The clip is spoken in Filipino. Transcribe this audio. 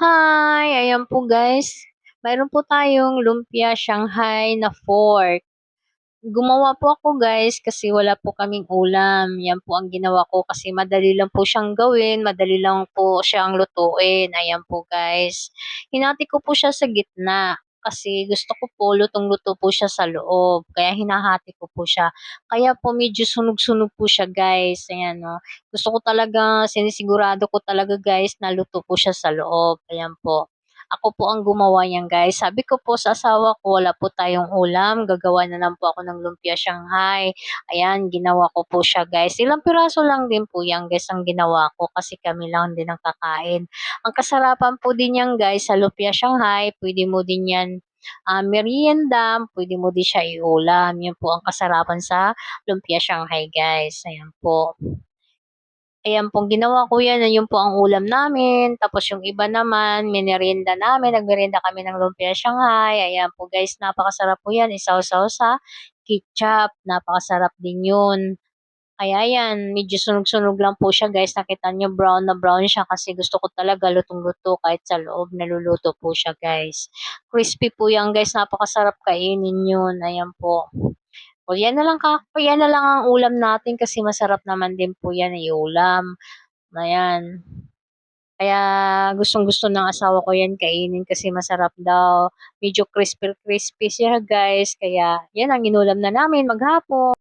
Hi! Ayan po guys, mayroon po tayong lumpia Shanghai na fork. Gumawa po ako guys kasi wala po kaming ulam. Yan po ang ginawa ko kasi madali lang po siyang gawin, madali lang po siyang lutuin. Ayan po guys. Hinati ko po siya sa gitna kasi gusto ko po lutong-luto po siya sa loob. Kaya hinahati ko po siya. Kaya po medyo sunog-sunog po siya guys. Ayan no. Gusto ko talaga, sinisigurado ko talaga guys na luto po siya sa loob. Ayan po. Ako po ang gumawa niyan guys. Sabi ko po sa asawa ko, wala po tayong ulam, gagawa na lang po ako ng lumpia Shanghai. Ayan, ginawa ko po siya guys. Ilang piraso lang din po yan guys ang ginawa ko kasi kami lang din ang kakain. Ang kasarapan po din yan guys sa lumpia Shanghai, pwede mo din yan merienda, pwede mo din siya iulam. Yan po ang kasarapan sa lumpia Shanghai guys. Ayan po. Ayan pong ginawa ko yan, yun po ang ulam namin. Tapos yung iba naman, minerienda namin. Nagmerienda kami ng lumpia Shanghai. Ayan po guys, napakasarap po yan. Isaw-saw sa ketchup. Napakasarap din yun. Kaya yan, medyo sunog-sunog lang po siya guys. Nakita nyo brown na brown siya kasi gusto ko talaga lutong-luto kahit sa loob naluluto po siya guys. Crispy po yan guys, napakasarap kainin yun. Ayan po. O yan na lang ang ulam natin kasi masarap naman din po yan ulam. Ayan. Kaya gustong-gusto ng asawa ko yan kainin kasi masarap daw. Medyo crispy-crispy siya guys. Kaya yan ang inulam na namin maghapon.